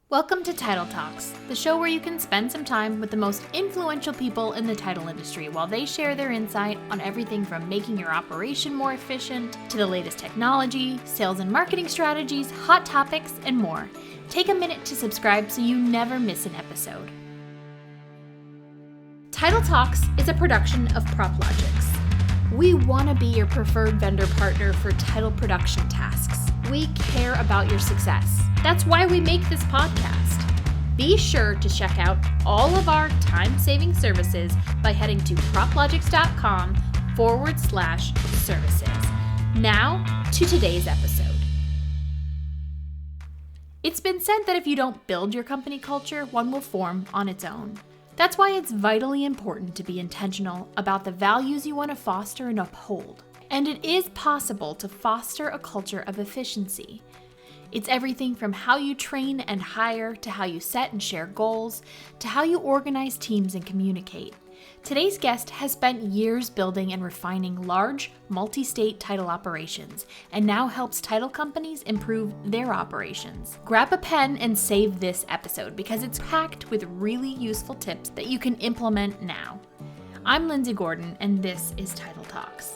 Welcome to Title Talks, the show where you can spend some time with the most influential people in the title industry while they share their insight on everything from making your operation more efficient to the latest technology, sales and marketing strategies, hot topics, and more. Take a minute to subscribe so you never miss an episode. Title Talks is a production of PropLogix. We want to be your preferred vendor partner for title production tasks. We care about your success. That's why we make this podcast. Be sure to check out all of our time-saving services by heading to proplogix.com/services. Now to today's episode. It's been said that if you don't build your company culture, one will form on its own. That's why it's vitally important to be intentional about the values you want to foster and uphold. And it is possible to foster a culture of efficiency. It's everything from how you train and hire, to how you set and share goals, to how you organize teams and communicate. Today's guest has spent years building and refining large, multi-state title operations, and now helps title companies improve their operations. Grab a pen and save this episode because it's packed with really useful tips that you can implement now. I'm Lindsay Gordon, and this is Title Talks.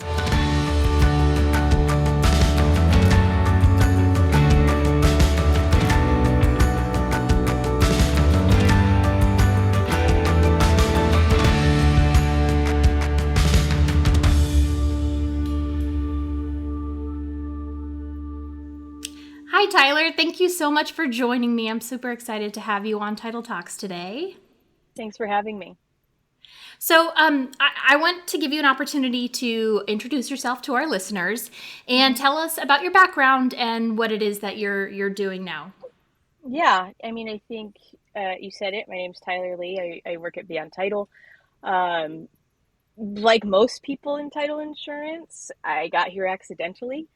Hi, Tyler. Thank you so much for joining me. I'm super excited to have you on Title Talks today. Thanks for having me. So I want to give you an opportunity to introduce yourself to our listeners and tell us about your background and what it is that you're doing now. Yeah, I think you said it. My name's Tyler Lee. I work at Beyond Title. Like most people in title insurance, I got here accidentally.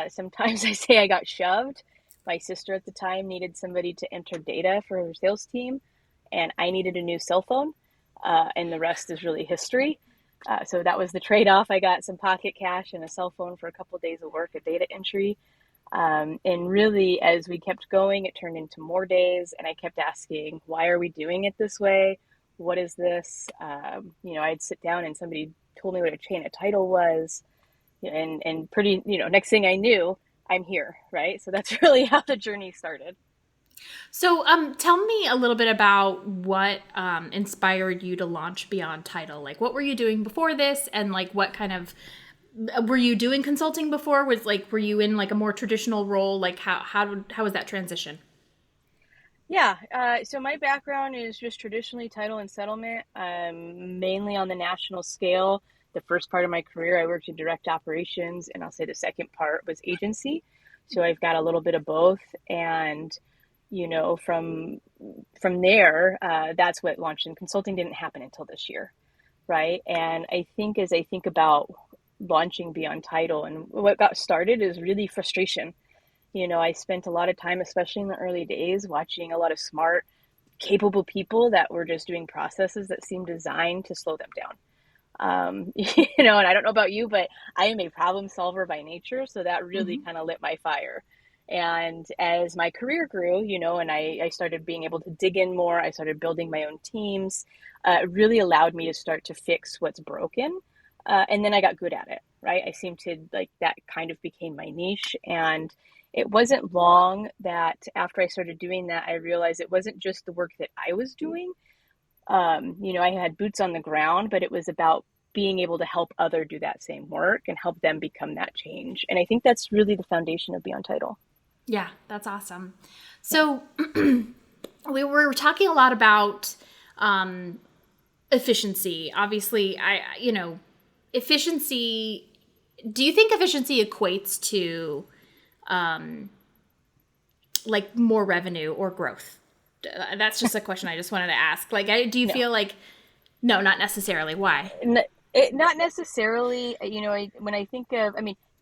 Sometimes I say I got shoved. My sister at the time needed somebody to enter data for her sales team, and I needed a new cell phone, and the rest is really history. So that was the trade-off. I got some pocket cash and a cell phone for a couple of days of work at data entry. And really, as we kept going, it turned into more days, and I kept asking, why are we doing it this way? What is this? I'd sit down and somebody told me what a chain of title was. And pretty, next thing I knew, I'm here, right? So that's really how the journey started. So tell me a little bit about what inspired you to launch Beyond Title. Like, what were you doing before this? And like, what kind of, were you doing consulting before? Were you in like a more traditional role? Like how was that transition? Yeah, so my background is just traditionally title and settlement, mainly on the national scale. The first part of my career, I worked in direct operations, and I'll say the second part was agency. So I've got a little bit of both. And, from there, that's what launched. And consulting didn't happen until this year, right? And I think as I think about launching Beyond Title, and what got started is really frustration. I spent a lot of time, especially in the early days, watching a lot of smart, capable people that were just doing processes that seemed designed to slow them down. And I don't know about you, but I am a problem solver by nature. So that really kind of lit my fire. And as my career grew, and I started being able to dig in more, I started building my own teams. It really allowed me to start to fix what's broken. And then I got good at it, right? I seemed to that kind of became my niche. And it wasn't long that after I started doing that, I realized it wasn't just the work that I was doing. I had boots on the ground, but it was about being able to help others do that same work and help them become that change. And I think that's really the foundation of Beyond Title. Yeah, that's awesome. So we were talking a lot about efficiency. Obviously, efficiency, do you think efficiency equates to like more revenue or growth? That's just a question I just wanted to ask. Like, do you feel like, no, not necessarily. Why? Not necessarily, when I think of,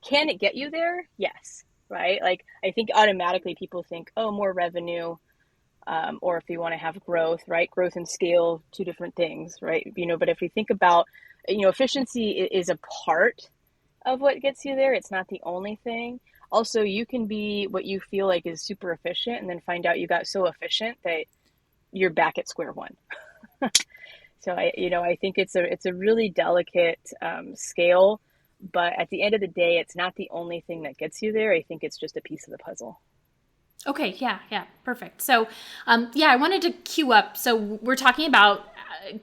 can it get you there? Yes. Right. Like, I think automatically people think, oh, more revenue, or if you want to have growth, right? Growth and scale, two different things, right? But if we think about, efficiency is a part of what gets you there. It's not the only thing. Also, you can be what you feel like is super efficient and then find out you got so efficient that you're back at square one. So I think it's a really delicate scale, but at the end of the day, it's not the only thing that gets you there. I think it's just a piece of the puzzle. Okay, yeah, yeah, perfect. So, yeah, I wanted to queue up. So, we're talking about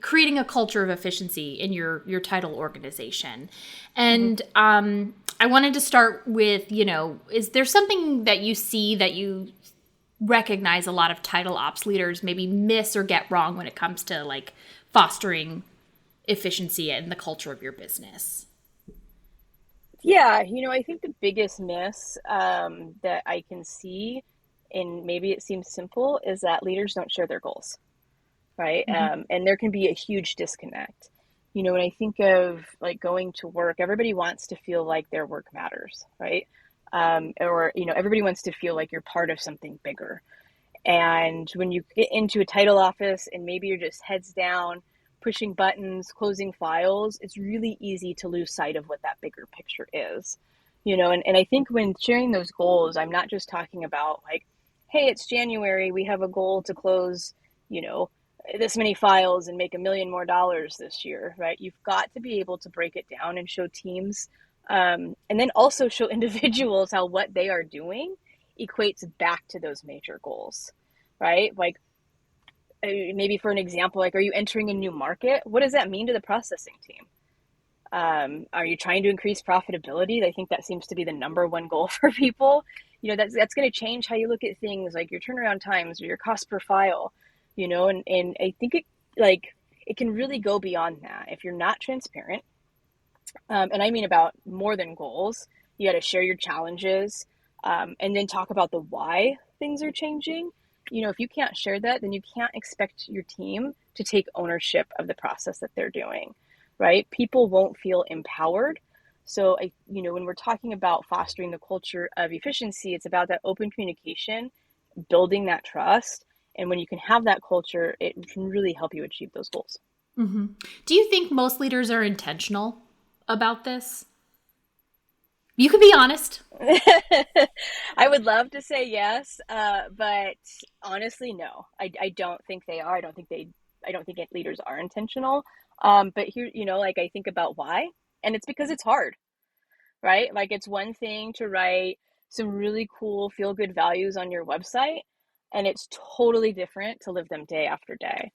creating a culture of efficiency in your title organization, Mhm. and I wanted to start with, is there something that you see that you recognize a lot of title ops leaders maybe miss or get wrong when it comes to like fostering efficiency in the culture of your business? Yeah, I think the biggest miss that I can see, and maybe it seems simple, is that leaders don't share their goals, right? Hmm. And there can be a huge disconnect. When I think of like going to work, everybody wants to feel like their work matters, right? Or, everybody wants to feel like you're part of something bigger. And when you get into a title office and maybe you're just heads down, pushing buttons, closing files, it's really easy to lose sight of what that bigger picture is. And I think when sharing those goals, I'm not just talking about like, hey, it's January, we have a goal to close, you know, this many files and make $1 million more this year, right? You've got to be able to break it down and show teams, and then also show individuals how what they are doing equates back to those major goals, right? Like maybe for an example, like, are you entering a new market? What does that mean to the processing team? Are you trying to increase profitability? I think that seems to be the number one goal for people. That's going to change how you look at things like your turnaround times or your cost per file. And I think it can really go beyond that if you're not transparent. And I mean about more than goals. You got to share your challenges, and then talk about the why things are changing. If you can't share that, then you can't expect your team to take ownership of the process that they're doing, right? People won't feel empowered. So, when we're talking about fostering the culture of efficiency, it's about that open communication, building that trust. And when you can have that culture, it can really help you achieve those goals. Hmm. Do you think most leaders are intentional about this? You can be honest. I would love to say yes, but honestly, no. I don't think they are. I don't think leaders are intentional. But here, like I think about why, and it's because it's hard, right? Like it's one thing to write some really cool feel good values on your website, and it's totally different to live them day after day.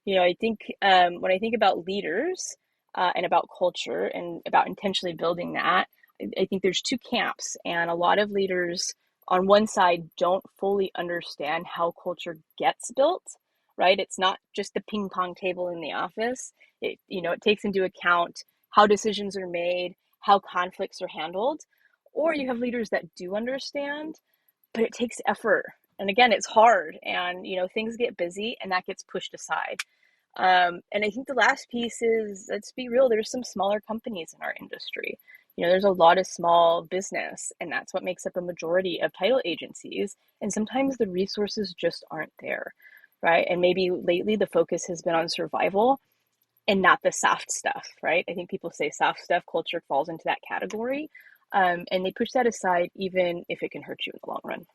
I think when I think about leaders and about culture and about intentionally building that, I think there's two camps, and a lot of leaders on one side don't fully understand how culture gets built, right? It's not just the ping pong table in the office. It takes into account how decisions are made, how conflicts are handled. Or you have leaders that do understand, but it takes effort. And again, it's hard, and things get busy and that gets pushed aside. And I think the last piece is, let's be real, there's some smaller companies in our industry. There's a lot of small business, and that's what makes up a majority of title agencies. And sometimes the resources just aren't there, right? And maybe lately the focus has been on survival and not the soft stuff, right? I think people say soft stuff, culture falls into that category. And they push that aside, even if it can hurt you in the long run.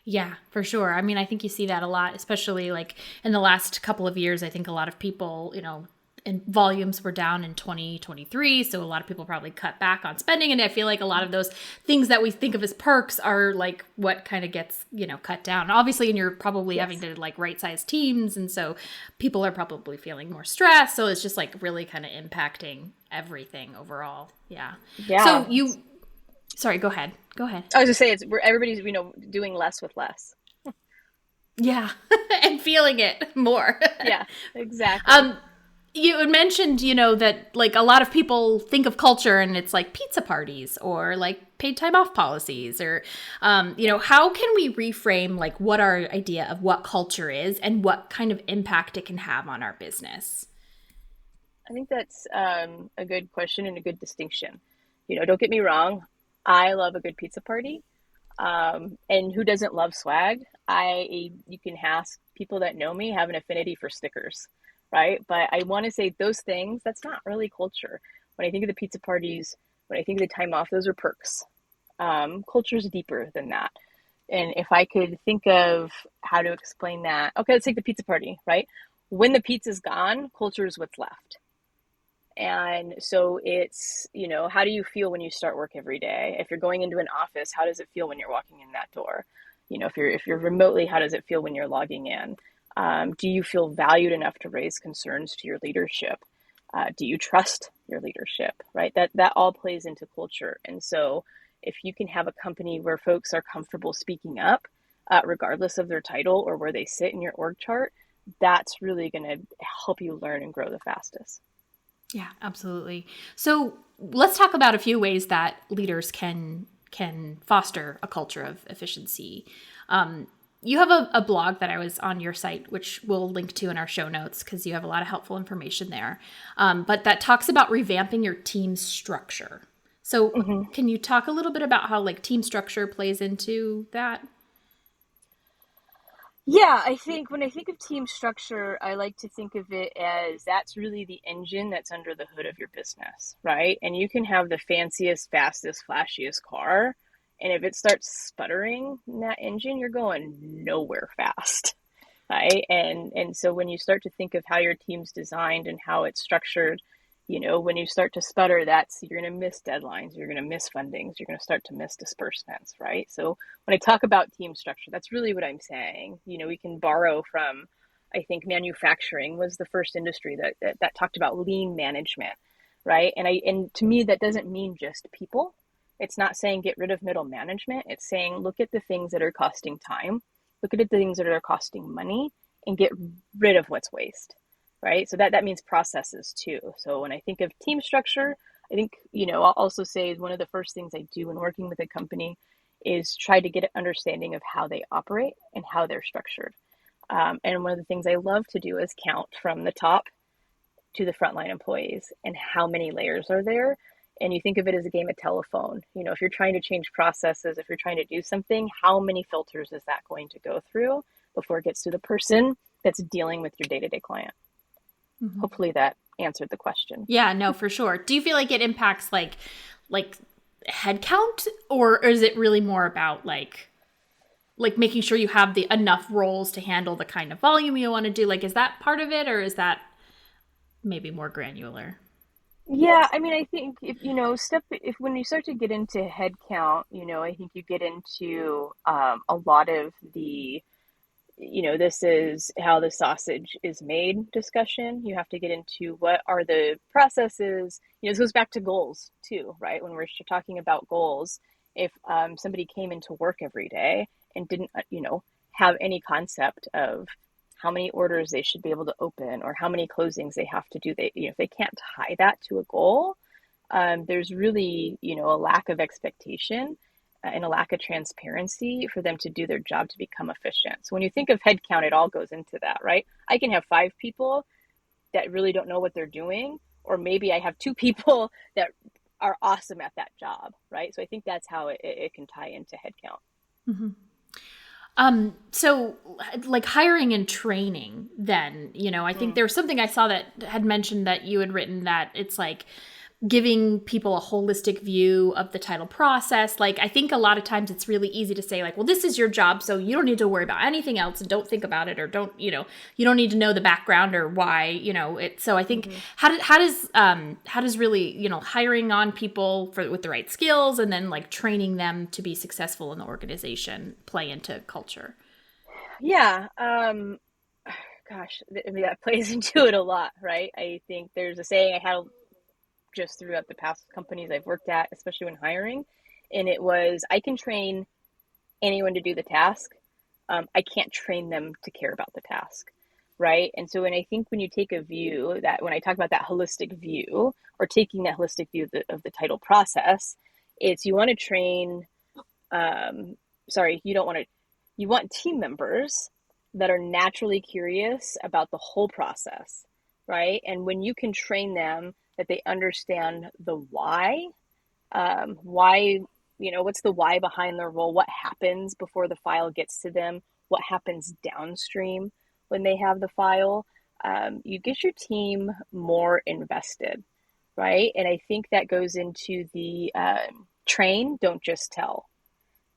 Yeah, for sure. I mean, I think you see that a lot, especially like in the last couple of years. I think a lot of people, and volumes were down in 2023. So a lot of people probably cut back on spending. And I feel like a lot of those things that we think of as perks are like what kind of gets, cut down. Obviously, and you're probably having Yes. to like right size teams. And so people are probably feeling more stress. So it's just like really kind of impacting everything overall. Yeah. Yeah. So sorry, go ahead. Go ahead. I was just say it's where everybody's, doing less with less. Yeah. And feeling it more. Yeah, exactly. um, you had mentioned, that like a lot of people think of culture and it's like pizza parties or like paid time off policies or, how can we reframe like what our idea of what culture is and what kind of impact it can have on our business? I think that's a good question and a good distinction. Don't get me wrong. I love a good pizza party. And who doesn't love swag? You can ask people that know me have an affinity for stickers, right? But I want to say those things, that's not really culture. When I think of the pizza parties, when I think of the time off, those are perks. Culture is deeper than that. And if I could think of how to explain that, okay, let's take the pizza party, right? When the pizza's gone, culture is what's left. And so it's, how do you feel when you start work every day? If you're going into an office, how does it feel when you're walking in that door? If you're remotely, how does it feel when you're logging in? Do you feel valued enough to raise concerns to your leadership? Do you trust your leadership? Right? That all plays into culture. And so if you can have a company where folks are comfortable speaking up, regardless of their title or where they sit in your org chart, that's really going to help you learn and grow the fastest. Yeah, absolutely. So let's talk about a few ways that leaders can foster a culture of efficiency. You have a blog that I was on your site, which we'll link to in our show notes because you have a lot of helpful information there. But that talks about revamping your team structure. So can you talk a little bit about how like team structure plays into that? Yeah, I think when I think of team structure, I like to think of it as that's really the engine that's under the hood of your business, right? And you can have the fanciest, fastest, flashiest car, and if it starts sputtering in that engine, you're going nowhere fast, right? And so when you start to think of how your team's designed and how it's structured, when you start to sputter, that's you're going to miss deadlines, you're going to miss fundings, you're going to start to miss disbursements, right? So when I talk about team structure, that's really what I'm saying. We can borrow from, I think manufacturing was the first industry that talked about lean management, right? And to me, that doesn't mean just people. It's not saying get rid of middle management. It's saying look at the things that are costing time, look at the things that are costing money, and get rid of what's waste, right? So that means processes too. So when I think of team structure, I think, I'll also say one of the first things I do when working with a company is try to get an understanding of how they operate and how they're structured. And one of the things I love to do is count from the top to the frontline employees and how many layers are there. And you think of it as a game of telephone. If you're trying to change processes, if you're trying to do something, how many filters is that going to go through before it gets to the person that's dealing with your day-to-day client? Hopefully that answered the question. Yeah, no, for sure. Do you feel like it impacts like headcount, or is it really more about like making sure you have the enough roles to handle the kind of volume you want to do? Like, is that part of it, or is that maybe more granular? Yeah, I mean, I think if when you start to get into headcount, I think you get into a lot of the this is how the sausage is made discussion. You have to get into what are the processes. This goes back to goals too, right? When we're talking about goals, if somebody came into work every day and didn't, have any concept of how many orders they should be able to open or how many closings they have to do, if they can't tie that to a goal, there's really, a lack of expectation and a lack of transparency for them to do their job to become efficient. So when you think of headcount, it all goes into that, right? I can have 5 people that really don't know what they're doing, or maybe I have 2 people that are awesome at that job, right? So I think that's how it can tie into headcount. Mm-hmm. So like hiring and training then, I think there was something I saw that had mentioned that you had written that it's like giving people a holistic view of the title process. Like, I think a lot of times it's really easy to say like, well, this is your job, so you don't need to worry about anything else and don't think about it, or don't, you don't need to know the background or why, it. So I think how does really, hiring on people with the right skills and then like training them to be successful in the organization play into culture? Yeah. Gosh, I mean, that plays into it a lot, right? I think there's a saying I had just throughout the past companies I've worked at, especially when hiring. And it was, I can train anyone to do the task. I can't train them to care about the task. Right. And so when you take a view that when I talk about that holistic view or taking that holistic view of the title process, it's you want to train, you don't want to, you want team members that are naturally curious about the whole process. Right. And when you can train them that they understand the why, what's the why behind their role, what happens before the file gets to them, what happens downstream when they have the file, you get your team more invested, right? And I think that goes into the train, don't just tell,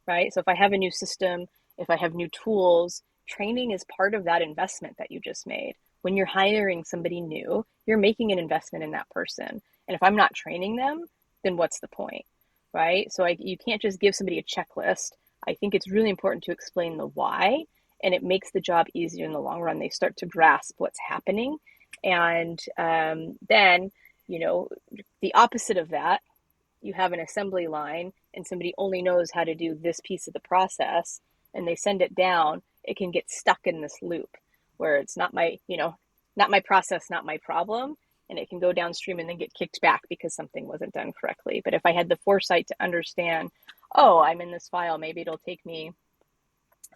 right? So if I have a new system, if I have new tools, training is part of that investment that you just made. When you're hiring somebody new, you're making an investment in that person. And if I'm not training them, then what's the point, right? So you can't just give somebody a checklist. I think it's really important to explain the why, and it makes the job easier in the long run. They start to grasp what's happening. And then, the opposite of that, you have an assembly line and somebody only knows how to do this piece of the process and they send it down, it can get stuck in this loop where it's not my process, not my problem. And it can go downstream and then get kicked back because something wasn't done correctly. But if I had the foresight to understand, oh, I'm in this file, maybe it'll take me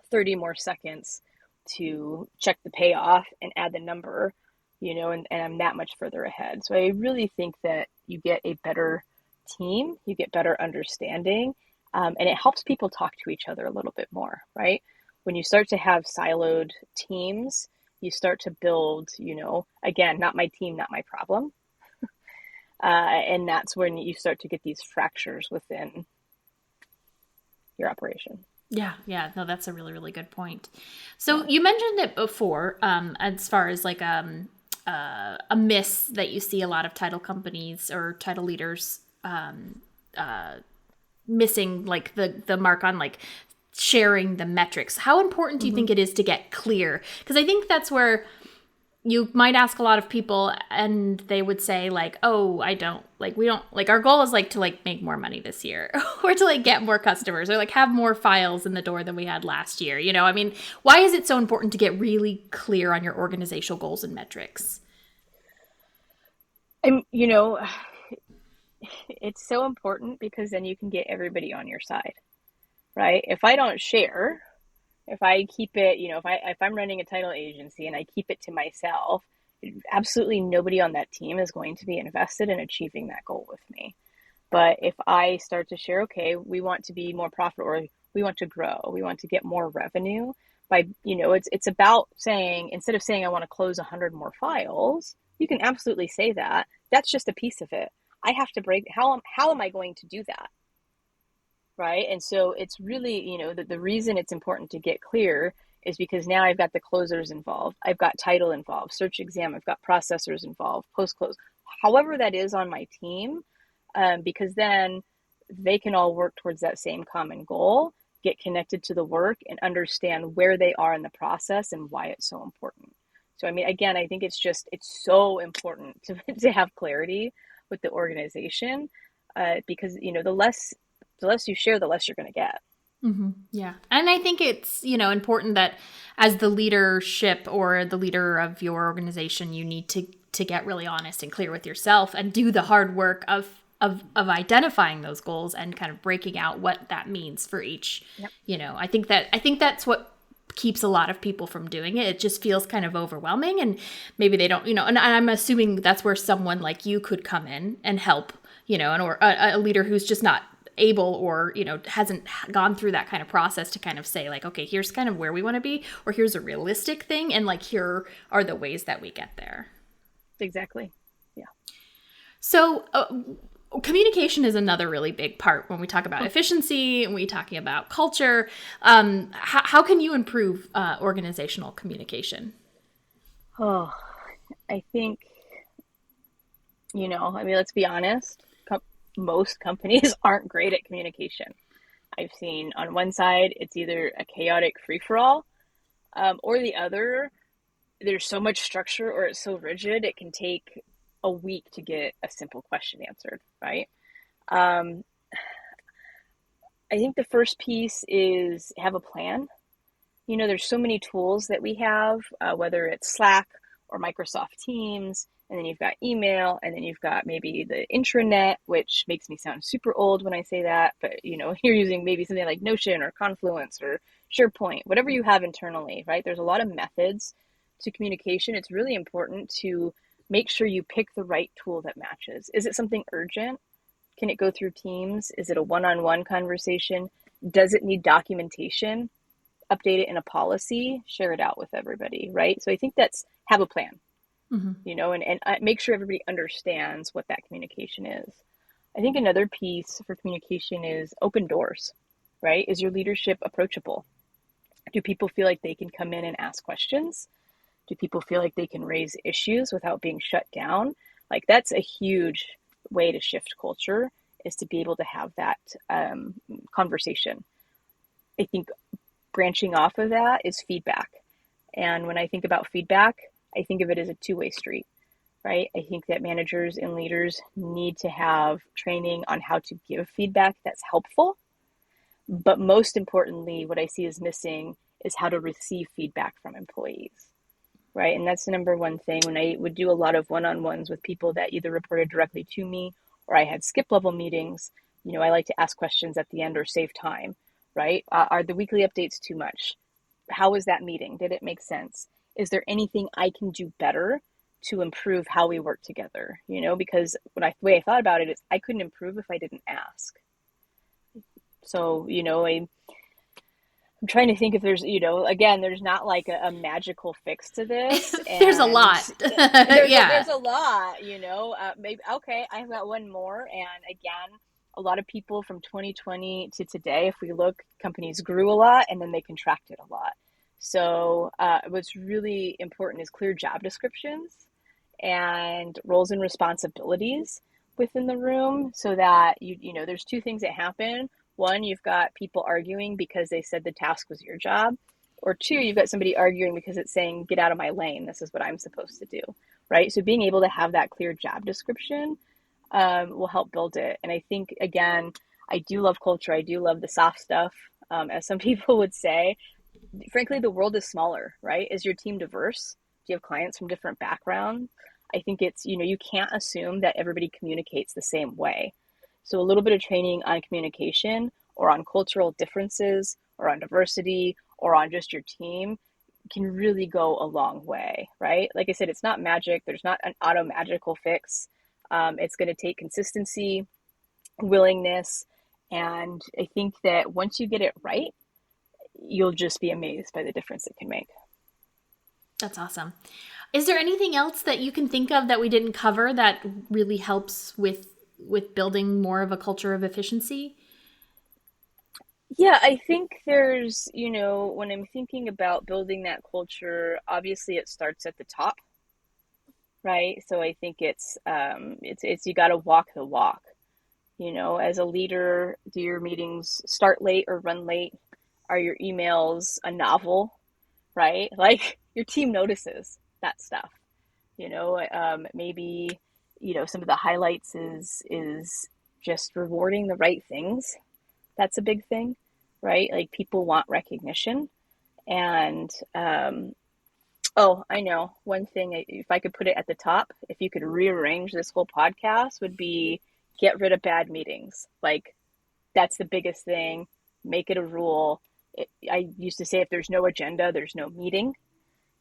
30 more seconds to check the payoff and add the number, and I'm that much further ahead. So I really think that you get a better team, you get better understanding, and it helps people talk to each other a little bit more, right? When you start to have siloed teams, you start to build, again, not my team, not my problem. And that's when you start to get these fractures within your operation. Yeah. No, that's a really, really good point. So you mentioned it before, as far as like a miss that you see a lot of title companies or title leaders missing, like the mark on like sharing the metrics. How important do you think it is to get clear? Because I think that's where you might ask a lot of people and they would say like, oh, we don't like, our goal is like to like make more money this year or to like get more customers or like have more files in the door than we had last year. I mean, why is it so important to get really clear on your organizational goals and metrics? It's so important because then you can get everybody on your side, right? If I don't share, if I keep it, if I'm running a title agency and I keep it to myself, absolutely nobody on that team is going to be invested in achieving that goal with me. But if I start to share, okay, we want to be more profitable, or we want to grow, we want to get more revenue, by, it's about saying, instead of saying I want to close 100 more files, you can absolutely say that. That's just a piece of it. I have to break, how am I going to do that? Right. And so it's really, the reason it's important to get clear is because now I've got the closers involved. I've got title involved, search exam. I've got processors involved, post-close, however that is on my team, because then they can all work towards that same common goal, get connected to the work and understand where they are in the process and why it's so important. So, I mean, again, I think it's so important to have clarity with the organization, because, the less you share, the less you're going to get. Mm-hmm. Yeah. And I think it's, important that as the leadership or the leader of your organization, you need to get really honest and clear with yourself and do the hard work of identifying those goals and kind of breaking out what that means for each. Yep. I think that's what keeps a lot of people from doing it. It just feels kind of overwhelming, and maybe they don't, and I'm assuming that's where someone like you could come in and help, or a leader who's just not able or, hasn't gone through that kind of process to kind of say like, okay, here's kind of where we want to be, or here's a realistic thing. And like, here are the ways that we get there. Exactly. Yeah. So, communication is another really big part when we talk about efficiency and we're talking about culture. How can you improve organizational communication? Oh, I think, let's be honest. Most companies aren't great at communication. I've seen on one side, it's either a chaotic free-for-all, or the other, there's so much structure or it's so rigid, it can take a week to get a simple question answered, right? I think the first piece is have a plan. There's so many tools that we have, whether it's Slack or Microsoft Teams, and then you've got email, and then you've got maybe the intranet, which makes me sound super old when I say that, but you're using maybe something like Notion or Confluence or SharePoint, whatever you have internally, right? There's a lot of methods to communication. It's really important to make sure you pick the right tool that matches. Is it something urgent? Can it go through Teams? Is it a one-on-one conversation? Does it need documentation? Update it in a policy, share it out with everybody, right? So I think that's have a plan, and make sure everybody understands what that communication is. I think another piece for communication is open doors, right? Is your leadership approachable? Do people feel like they can come in and ask questions? Do people feel like they can raise issues without being shut down? Like that's a huge way to shift culture, is to be able to have that conversation. I think branching off of that is feedback. And when I think about feedback, I think of it as a two-way street, right? I think that managers and leaders need to have training on how to give feedback that's helpful. But most importantly, what I see is missing is how to receive feedback from employees, right? And that's the number one thing. When I would do a lot of one-on-ones with people that either reported directly to me or I had skip level meetings, I like to ask questions at the end or save time, right? Are the weekly updates too much? How was that meeting? Did it make sense? Is there anything I can do better to improve how we work together? Because the way I thought about it is I couldn't improve if I didn't ask. So, I'm trying to think if there's, again, there's not like a magical fix to this. And There's a lot. Yeah. there's a lot, maybe, okay, I've got one more. And again, a lot of people from 2020 to today, if we look, companies grew a lot and then they contracted a lot. So what's really important is clear job descriptions and roles and responsibilities within the room, so that there's two things that happen. One, you've got people arguing because they said the task was your job, or two, you've got somebody arguing because it's saying, get out of my lane, this is what I'm supposed to do, right? So being able to have that clear job description will help build it. And I think, again, I do love culture. I do love the soft stuff. As some people would say, frankly, the world is smaller, right? Is your team diverse? Do you have clients from different backgrounds? I think it's, you can't assume that everybody communicates the same way. So a little bit of training on communication or on cultural differences or on diversity or on just your team can really go a long way, right? Like I said, it's not magic. There's not an auto magical fix. It's going to take consistency, willingness. And I think that once you get it right, you'll just be amazed by the difference it can make. That's awesome. Is there anything else that you can think of that we didn't cover that really helps with building more of a culture of efficiency? Yeah, I think there's, when I'm thinking about building that culture, obviously it starts at the top, right? So I think it's you got to walk the walk. As a leader, do your meetings start late or run late? Are your emails a novel, right? Like your team notices that stuff. Maybe some of the highlights is just rewarding the right things. That's a big thing, right? Like people want recognition. And I know one thing, if I could put it at the top, if you could rearrange this whole podcast, would be get rid of bad meetings. Like that's the biggest thing. Make it a rule. I used to say, if there's no agenda, there's no meeting.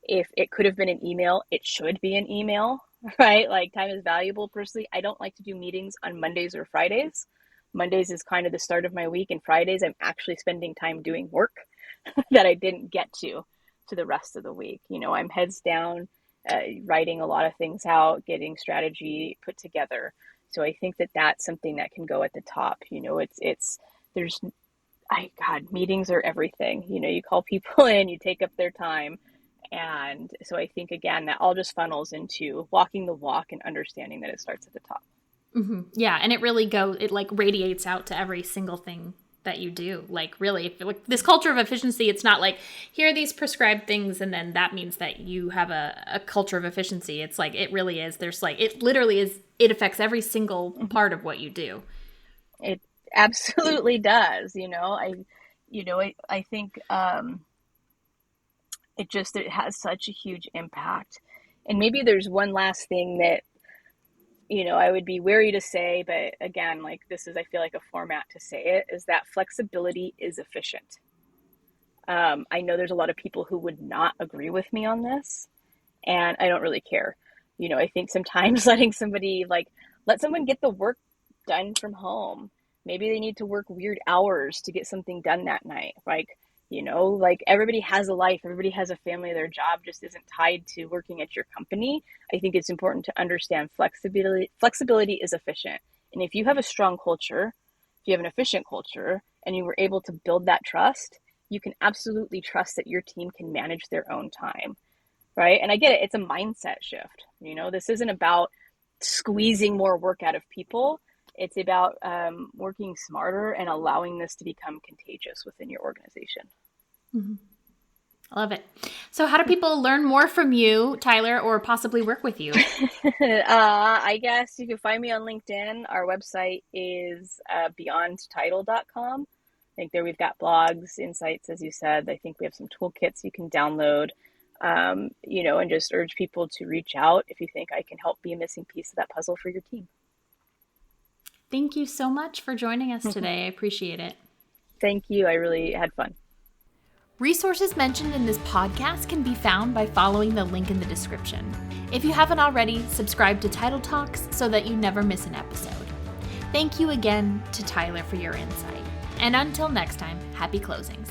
If it could have been an email, it should be an email, right? Like time is valuable. Personally, I don't like to do meetings on Mondays or Fridays. Mondays is kind of the start of my week, and Fridays I'm actually spending time doing work that I didn't get to the rest of the week. I'm heads down, writing a lot of things out, getting strategy put together. So I think that that's something that can go at the top. Meetings are everything. You call people in, you take up their time. And so I think, again, that all just funnels into walking the walk and understanding that it starts at the top. Mm-hmm. Yeah. And it like radiates out to every single thing that you do. Like really, like this culture of efficiency, it's not like here are these prescribed things and then that means that you have a culture of efficiency. It's like it really is. There's like it literally is. It affects every single part of what you do. It absolutely does. I think it has such a huge impact. And maybe there's one last thing that I would be wary to say, but again, like this is, I feel like, a format to say it, is that flexibility is efficient. I know there's a lot of people who would not agree with me on this, and I don't really care. I think sometimes let someone get the work done from home. Maybe they need to work weird hours to get something done that night. Like everybody has a life, everybody has a family, their job just isn't tied to working at your company. I think it's important to understand flexibility is efficient. And if you have a strong culture, if you have an efficient culture, and you were able to build that trust, you can absolutely trust that your team can manage their own time, right? And I get it, it's a mindset shift. This isn't about squeezing more work out of people. It's about working smarter and allowing this to become contagious within your organization. Mm-hmm. I love it. So how do people learn more from you, Tyler, or possibly work with you? I guess you can find me on LinkedIn. Our website is beyondtitle.com. I think there we've got blogs, insights, as you said. I think we have some toolkits you can download, and just urge people to reach out if you think I can help be a missing piece of that puzzle for your team. Thank you so much for joining us today. I appreciate it. Thank you. I really had fun. Resources mentioned in this podcast can be found by following the link in the description. If you haven't already, subscribe to Title Talks so that you never miss an episode. Thank you again to Tyler for your insight. And until next time, happy closings.